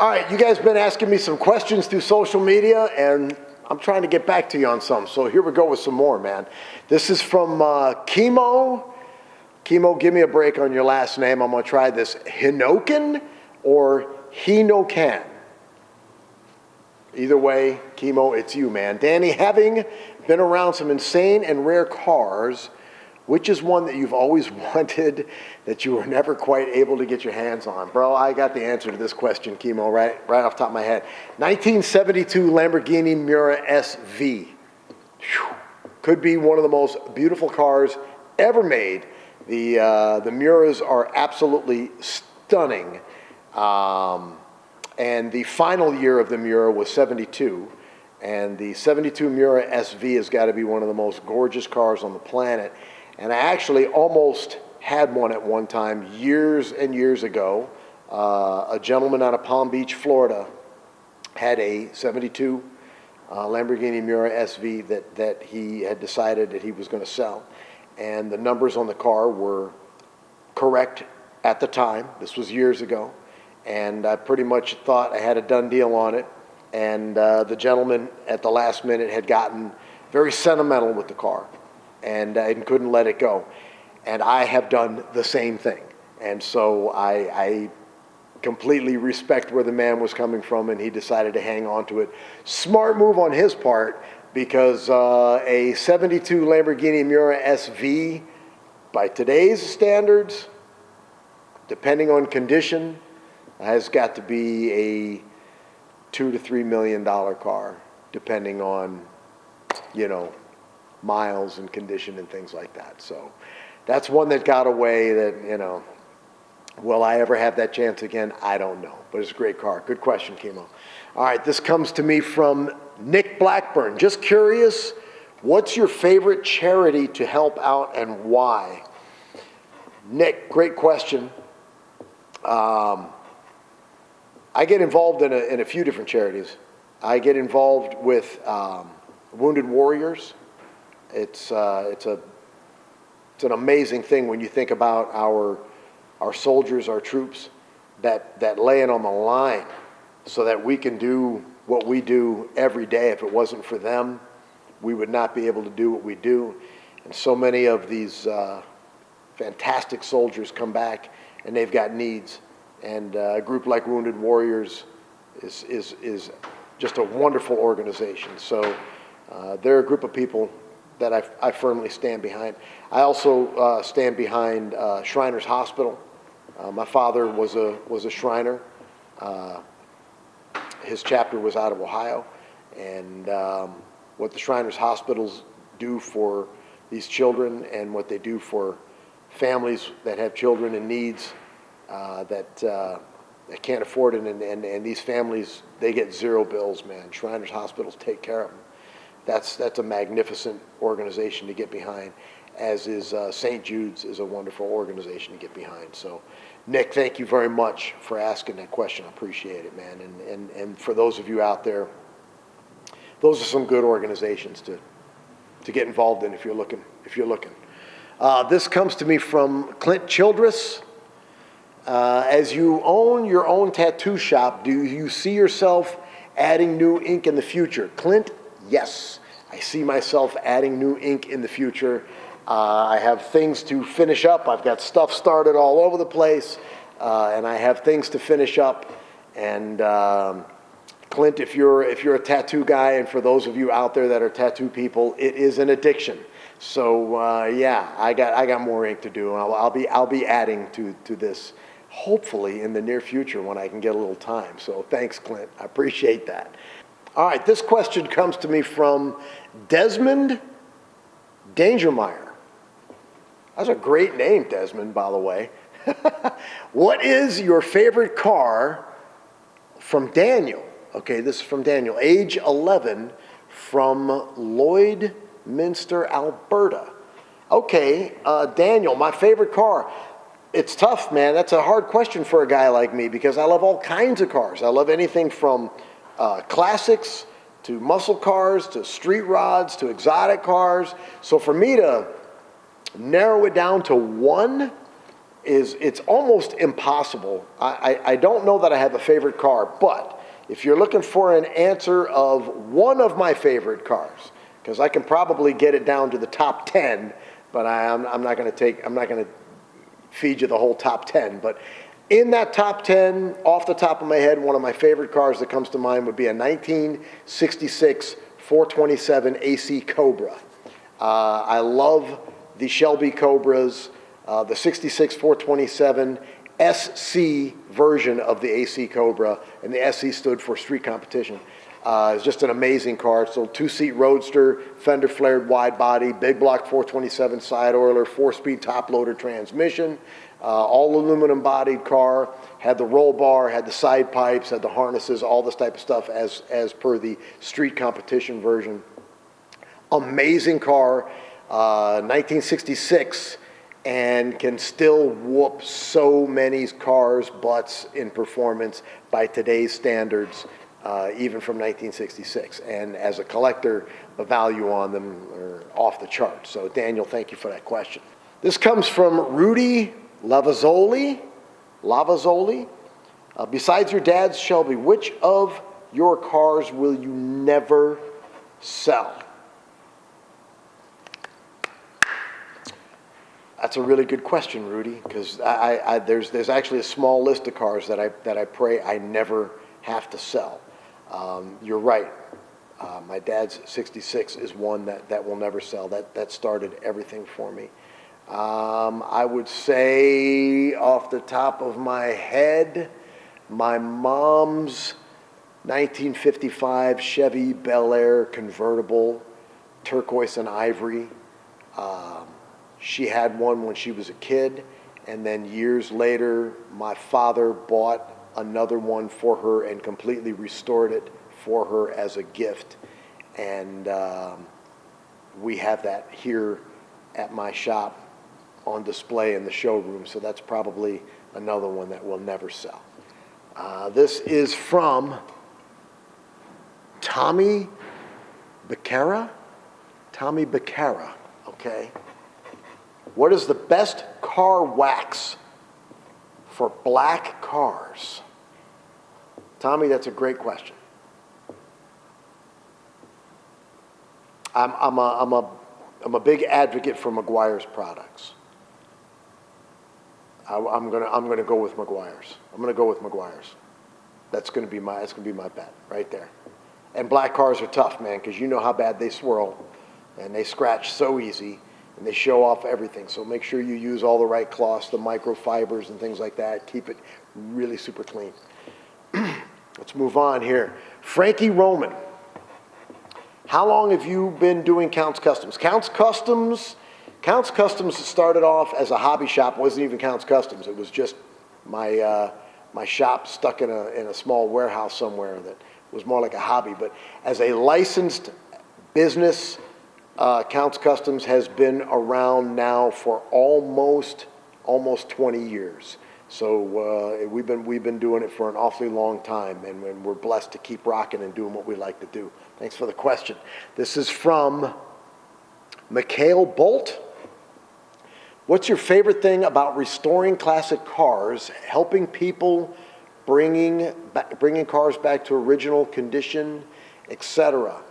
All right, you guys been asking me some questions through social media, and I'm trying to get back to you on some. So here we go with some more, man. This is from Chemo. Chemo, give me a break on your last name. I'm going to try this. Hinokan or Hinokan? Either way, Chemo, it's you, man. Danny, having been around some insane and rare cars, which is one that you've always wanted that you were never quite able to get your hands on? Bro, I got the answer to this question, Chemo, right off the top of my head. 1972 Lamborghini Miura SV. Whew. Could be one of the most beautiful cars ever made. The Miuras are absolutely stunning. And the final year of the Miura was 72. And the 72 Miura SV has got to be one of the most gorgeous cars on the planet. And I actually almost had one at one time years and years ago. A gentleman out of Palm Beach, Florida, had a 72 Lamborghini Miura SV that he had decided that he was going to sell. And the numbers on the car were correct at the time. This was years ago. And I pretty much thought I had a done deal on it. And the gentleman at the last minute had gotten very sentimental with the car and couldn't let it go. And I have done the same thing. And so I completely respect where the man was coming from, and he decided to hang on to it. Smart move on his part, because a 72 Lamborghini Miura SV, by today's standards, depending on condition, has got to be a $2 to $3 million car, depending on, miles and condition and things like that. So that's one that got away that, will I ever have that chance again? I don't know, but it's a great car. Good question, Chemo. All right, this comes to me from Nick Blackburn. Just curious, what's your favorite charity to help out and why? Nick, great question. I get involved in a few different charities. I get involved with Wounded Warriors. It's an amazing thing when you think about our soldiers, our troops that lay it on the line so that we can do what we do every day. If it wasn't for them, we would not be able to do what we do. And so many of these fantastic soldiers come back and they've got needs. And a group like Wounded Warriors is just a wonderful organization. So they're a group of people that I firmly stand behind. I also stand behind Shriners Hospital. My father was a Shriner. His chapter was out of Ohio. And what the Shriners Hospitals do for these children and what they do for families that have children in needs that can't afford it, and these families, they get zero bills, man. Shriners Hospitals take care of them. That's a magnificent organization to get behind, as is St. Jude's is a wonderful organization to get behind. So, Nick, thank you very much for asking that question. I appreciate it, man. And for those of you out there, those are some good organizations to get involved in if you're looking. This comes to me from Clint Childress. As you own your own tattoo shop, do you see yourself adding new ink in the future? Clint, yes. I see myself adding new ink in the future. I have things to finish up. I've got stuff started all over the place, and I have things to finish up. And Clint, if you're a tattoo guy, and for those of you out there that are tattoo people, it is an addiction. So yeah, I got more ink to do, and I'll be adding to this, hopefully in the near future when I can get a little time. So thanks, Clint. I appreciate that. All right, this question comes to me from Desmond Dangermeyer. That's a great name, Desmond, by the way. What is your favorite car? From Daniel. Okay, this is from Daniel, age 11, from Lloydminster, Alberta. Okay, Daniel, my favorite car. It's tough, man. That's a hard question for a guy like me because I love all kinds of cars. I love anything from classics to muscle cars to street rods to exotic cars. So for me to narrow it down to one, it's almost impossible. I don't know that I have a favorite car, but if you're looking for an answer of one of my favorite cars, because I can probably get it down to the top 10, but I'm not going to feed you the whole top 10. But in that top 10, off the top of my head, one of my favorite cars that comes to mind would be a 1966 427 AC Cobra. I love the Shelby Cobras, the 66 427 SC version of the AC Cobra, and the SC stood for Street Competition. It's just an amazing car. So two-seat roadster, fender flared wide body, big block 427 side oiler, 4-speed top loader transmission, all aluminum bodied car, had the roll bar, had the side pipes, had the harnesses, all this type of stuff as per the Street Competition version. Amazing car, 1966, and can still whoop so many cars' butts in performance by today's standards, even from 1966. And as a collector, the value on them are off the chart. So Daniel, thank you for that question. This comes from Rudy Lavazoli. Besides your dad's Shelby, which of your cars will you never sell? That's a really good question, Rudy, because there's actually a small list of cars that I pray I never have to sell. You're right. My dad's 66 is one that will never sell. That started everything for me. I would say off the top of my head, my mom's 1955 Chevy Bel Air convertible, turquoise and ivory. She had one when she was a kid, and then years later, my father bought another one for her and completely restored it for her as a gift. And we have that here at my shop on display in the showroom, so that's probably another one that will never sell. This is from Tommy Becerra. Tommy Becerra, okay. What is the best car wax for black cars? Tommy, that's a great question. I'm a big advocate for Meguiar's products. I'm gonna go with Meguiar's. I'm gonna go with Meguiar's. That's gonna be my bet right there. And black cars are tough, man, because you know how bad they swirl, and they scratch so easy. And they show off everything, so make sure you use all the right cloths, the microfibers and things like that. Keep it really super clean. Let's move on here. Frankie Roman. How long have you been doing Counts Customs? Counts Customs started off as a hobby shop. It wasn't even Counts Customs. It was just my shop stuck in a small warehouse somewhere that was more like a hobby. But as a licensed business, Counts Customs has been around now for almost 20 years. So we've been doing it for an awfully long time, and we're blessed to keep rocking and doing what we like to do. Thanks for the question. This is from Mikhail Bolt. What's your favorite thing about restoring classic cars, helping people, bringing cars back to original condition, etc.?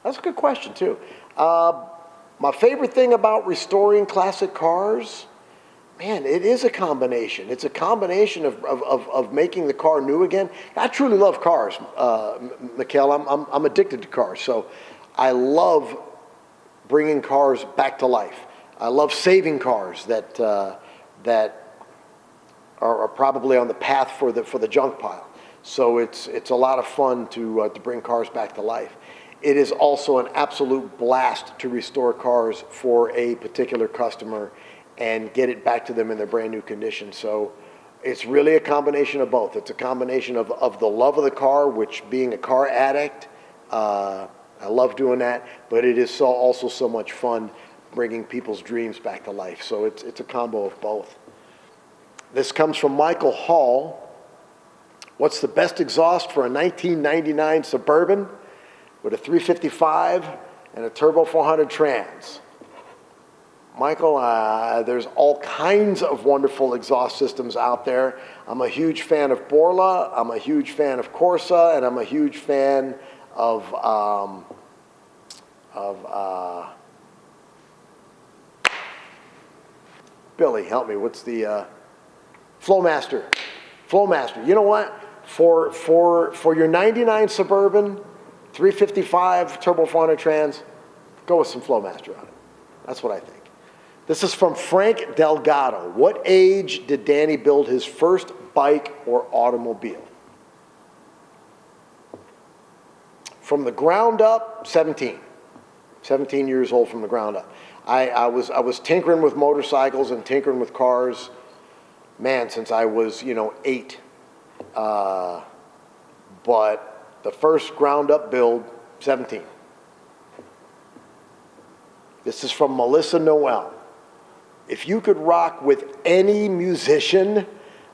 That's a good question, too. My favorite thing about restoring classic cars, man, it is a combination. It's a combination of making the car new again. I truly love cars, Mikhail. I'm addicted to cars, so I love bringing cars back to life. I love saving cars that are probably on the path for the junk pile. So it's a lot of fun to bring cars back to life. It is also an absolute blast to restore cars for a particular customer and get it back to them in their brand new condition. So it's really a combination of both. It's a combination of the love of the car, which being a car addict, I love doing that, but it is also so much fun bringing people's dreams back to life. So it's a combo of both. This comes from Michael Hall. What's the best exhaust for a 1999 Suburban with a 355 and a turbo 400 trans? Michael, there's all kinds of wonderful exhaust systems out there. I'm a huge fan of Borla, I'm a huge fan of Corsa, and I'm a huge fan of Billy, help me, what's the, Flowmaster. Flowmaster. You know what? For your 99 Suburban, 355 Turbo 400 Trans, go with some Flowmaster on it. That's what I think. This is from Frank Delgado. What age did Danny build his first bike or automobile? From the ground up, 17. 17 years old from the ground up. I was tinkering with motorcycles and tinkering with cars, man, since I was, 8. But the first ground up build, 17. This is from Melissa Noel. If you could rock with any musician,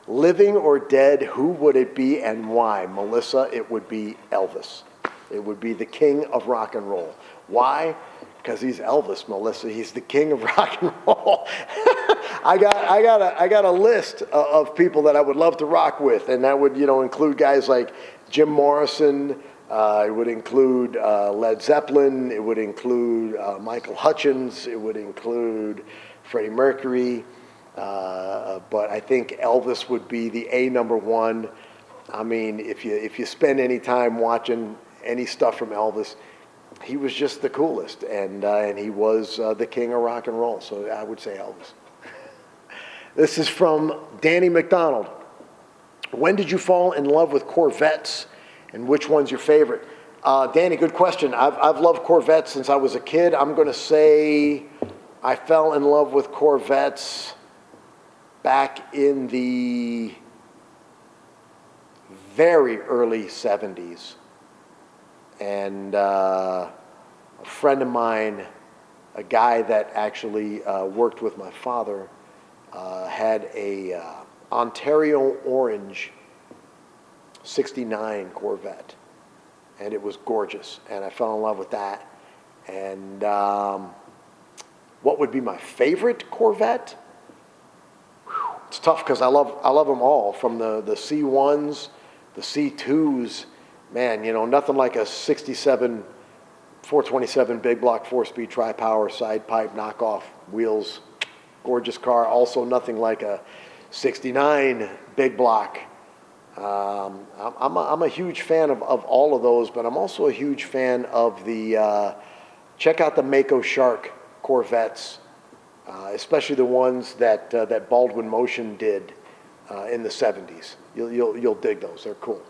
living or dead, who would it be and why? Melissa, it would be Elvis. It would be the king of rock and roll. Why? Because he's Elvis, Melissa. He's the king of rock and roll. I got a list of people that I would love to rock with, and that would include guys like Jim Morrison. It would include Led Zeppelin. It would include Michael Hutchins. It would include Freddie Mercury. But I think Elvis would be the number one. I mean, if you spend any time watching any stuff from Elvis, he was just the coolest, and he was the king of rock and roll. So I would say Elvis. This is from Danny McDonald. When did you fall in love with Corvettes, and which one's your favorite? Danny, good question. I've loved Corvettes since I was a kid. I'm going to say I fell in love with Corvettes back in the very early 70s. And a friend of mine, a guy that actually worked with my father, had a Ontario Orange 69 Corvette, and it was gorgeous, and I fell in love with that. And what would be my favorite Corvette? Whew, it's tough because I love them all, from the C1s, the C2s. Man, nothing like a 67 427 big block 4-speed tri-power side pipe knockoff wheels. Gorgeous car. Also nothing like a 69 big block. I'm a huge fan of all of those, but I'm also a huge fan of the, check out the Mako Shark Corvettes, especially the ones that Baldwin Motion did in the 70s. You'll dig those. They're cool.